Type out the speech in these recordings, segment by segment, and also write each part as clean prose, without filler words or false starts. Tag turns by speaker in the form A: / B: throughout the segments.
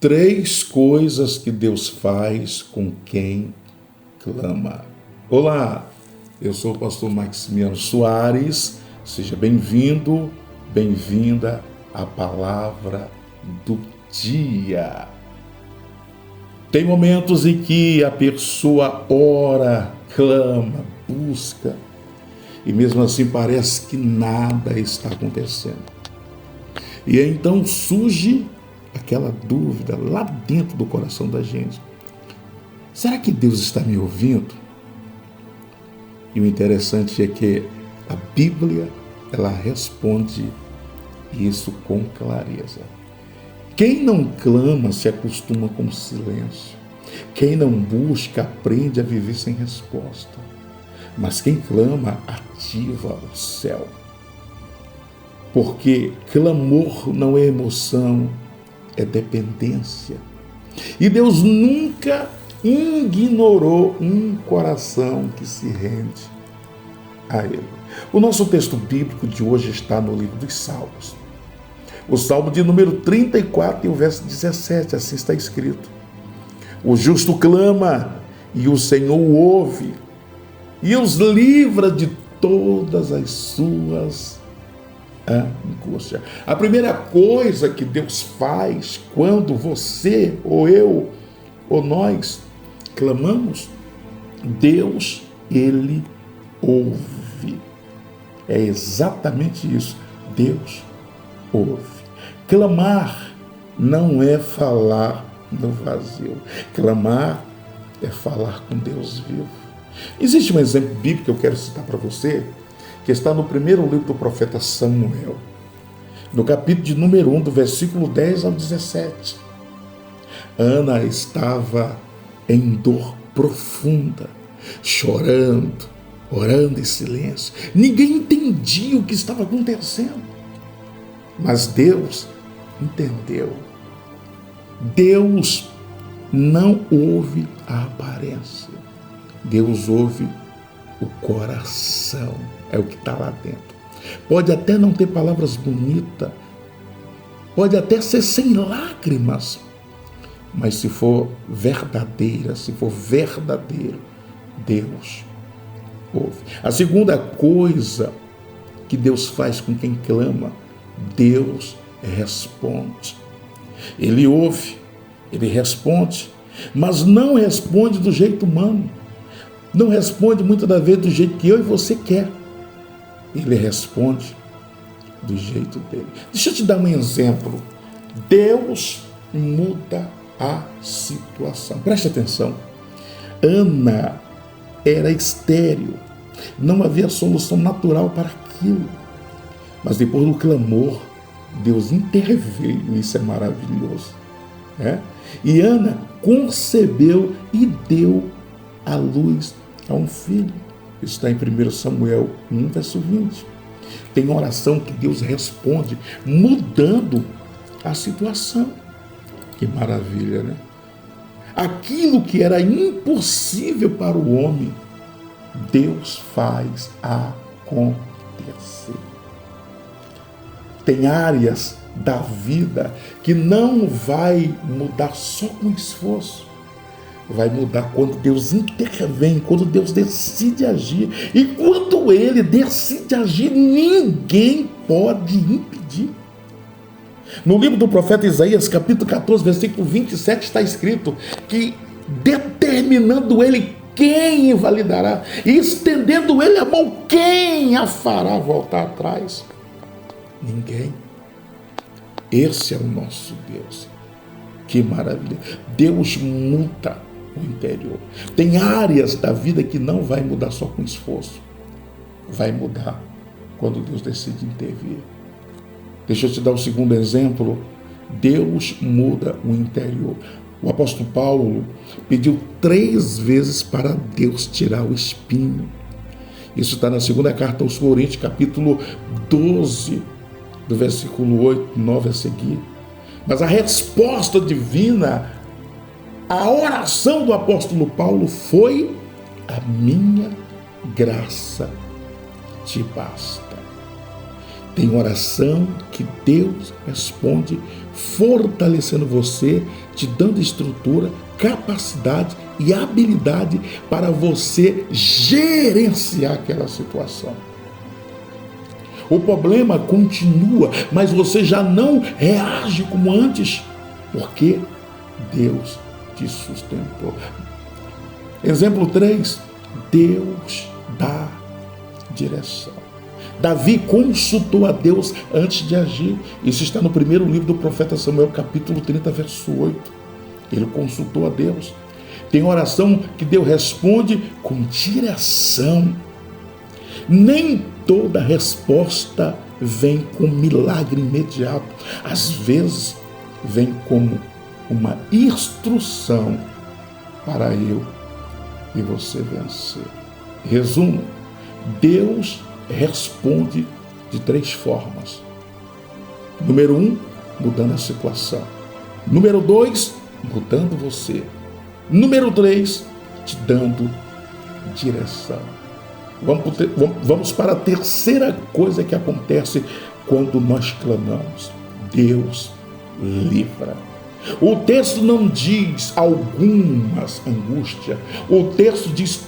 A: Três coisas que Deus faz com quem clama. Olá, eu sou o pastor Maximiano Soares. Seja bem-vindo, bem-vinda à palavra do dia. Tem momentos em que a pessoa ora, clama, busca, e mesmo assim parece que nada está acontecendo. E então surge aquela dúvida lá dentro do coração da gente. Será que Deus está me ouvindo? E o interessante é que a Bíblia, ela responde isso com clareza. Quem não clama se acostuma com o silêncio. Quem não busca aprende a viver sem resposta. Mas quem clama ativa o céu. Porque clamor não é emoção, é dependência. E Deus nunca ignorou um coração que se rende a Ele. O nosso texto bíblico de hoje está no livro dos Salmos. O Salmo de número 34 e o verso 17, assim está escrito. O justo clama e o Senhor ouve e os livra de todas as suas angústias. A primeira coisa que Deus faz quando você, ou eu, ou nós clamamos, Deus, Ele ouve. É exatamente isso. Deus ouve. Clamar não é falar no vazio. Clamar é falar com Deus vivo. Existe um exemplo bíblico que eu quero citar para você, que está no primeiro livro do profeta Samuel, no capítulo de número 1, do versículo 10 ao 17. Ana estava em dor profunda, chorando, orando em silêncio. Ninguém entendia o que estava acontecendo. Mas Deus entendeu. Deus não ouve a aparência. Deus ouve o coração. É o que está lá dentro. Pode até não ter palavras bonitas, pode até ser sem lágrimas, mas se for verdadeira, se for verdadeiro, Deus ouve. A segunda coisa que Deus faz com quem clama, Deus responde. Ele ouve, Ele responde, mas não responde do jeito humano. Não responde muitas das vezes do jeito que eu e você quer. Ele responde do jeito dele. Deixa eu te dar um exemplo. Deus muda a situação. Preste atenção. Ana era estéril. Não havia solução natural para aquilo. Mas depois do clamor, Deus interveio. Isso é maravilhoso, né? E Ana concebeu e deu à luz a um filho. Isso está em 1 Samuel 1, verso 20. Tem oração que Deus responde mudando a situação. Que maravilha, né? Aquilo que era impossível para o homem, Deus faz acontecer. Tem áreas da vida que não vai mudar só com esforço. Vai mudar quando Deus intervém, quando Deus decide agir. E quando Ele decide agir, ninguém pode impedir. No livro do profeta Isaías, capítulo 14, versículo 27, está escrito que determinando Ele quem invalidará, e estendendo Ele a mão, quem a fará voltar atrás? Ninguém. Esse é o nosso Deus. Que maravilha. Deus muda o interior. Tem áreas da vida que não vai mudar só com esforço. Vai mudar quando Deus decide intervir. Deixa eu te dar o segundo exemplo. Deus muda o interior. O apóstolo Paulo pediu 3 vezes para Deus tirar o espinho. Isso está na segunda carta aos Coríntios, capítulo 12, do versículo 8, 9 a seguir. Mas a resposta divina, a oração do apóstolo Paulo foi: a minha graça te basta. Tem oração que Deus responde, fortalecendo você, te dando estrutura, capacidade e habilidade para você gerenciar aquela situação. O problema continua, mas você já não reage como antes, porque Deus te sustentou. Exemplo 3, Deus dá direção. Davi consultou a Deus antes de agir. Isso está no primeiro livro do profeta Samuel, capítulo 30, verso 8. Ele consultou a Deus. Tem oração que Deus responde com direção. Nem toda resposta vem com milagre imediato. Às vezes, vem como uma instrução para eu e você vencer. Resumo, Deus responde de 3 formas. Número 1, mudando a situação. Número 2, mudando você. Número 3, te dando direção. Vamos para a terceira coisa que acontece quando nós clamamos. Deus livra. O texto não diz algumas angústias. O texto diz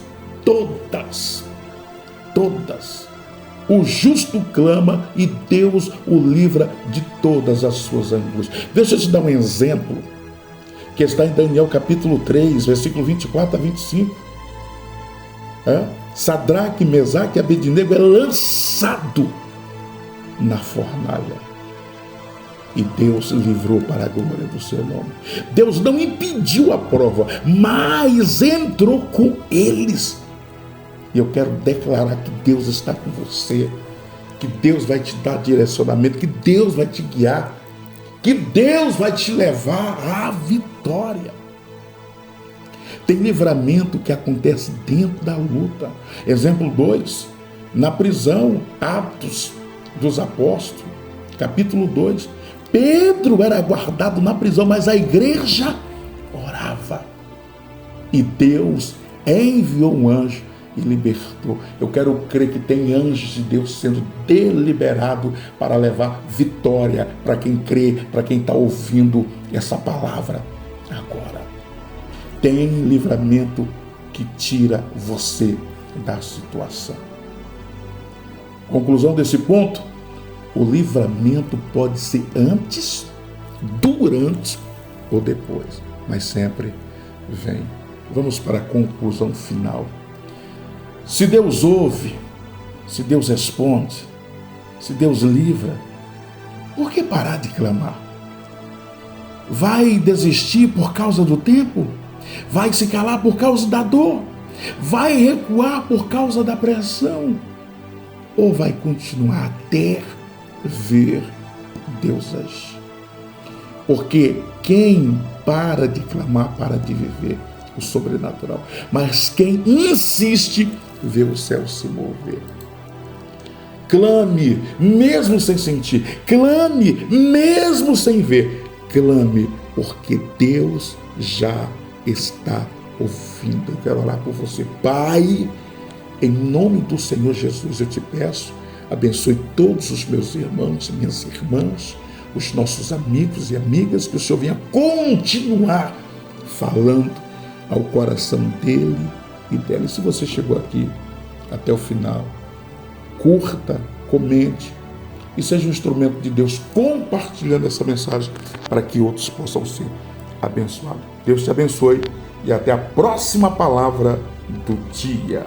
A: todas. Todas. O justo clama e Deus o livra de todas as suas angústias. Deixa eu te dar um exemplo que está em Daniel capítulo 3, versículo 24 a 25. Sadraque, Mesaque e Abednego é lançado na fornalha. E Deus livrou para a glória do seu nome. Deus não impediu a prova, mas entrou com eles. E eu quero declarar que Deus está com você, que Deus vai te dar direcionamento, que Deus vai te guiar, que Deus vai te levar à vitória. Tem livramento que acontece dentro da luta. Exemplo 2, na prisão, Atos dos Apóstolos, capítulo 2. Pedro era guardado na prisão, mas a igreja orava. E Deus enviou um anjo e libertou. Eu quero crer que tem anjos de Deus sendo deliberado para levar vitória para quem crê, para quem está ouvindo essa palavra agora. Tem livramento que tira você da situação. Conclusão desse ponto: o livramento pode ser antes, durante ou depois, mas sempre vem. Vamos para a conclusão final. Se Deus ouve, se Deus responde, se Deus livra, por que parar de clamar? Vai desistir por causa do tempo? Vai se calar por causa da dor? Vai recuar por causa da pressão? Ou vai continuar até ver Deus agir? Porque quem para de clamar, para de viver o sobrenatural. Mas quem insiste, vê o céu se mover. Clame, mesmo sem sentir. Clame, mesmo sem ver. Clame, porque Deus já está ouvindo. Eu quero orar por você. Pai, em nome do Senhor Jesus, eu te peço, abençoe todos os meus irmãos e minhas irmãs, os nossos amigos e amigas, que o Senhor venha continuar falando ao coração dele e dela. E se você chegou aqui até o final, curta, comente e seja um instrumento de Deus compartilhando essa mensagem para que outros possam ser abençoados. Deus te abençoe e até a próxima palavra do dia.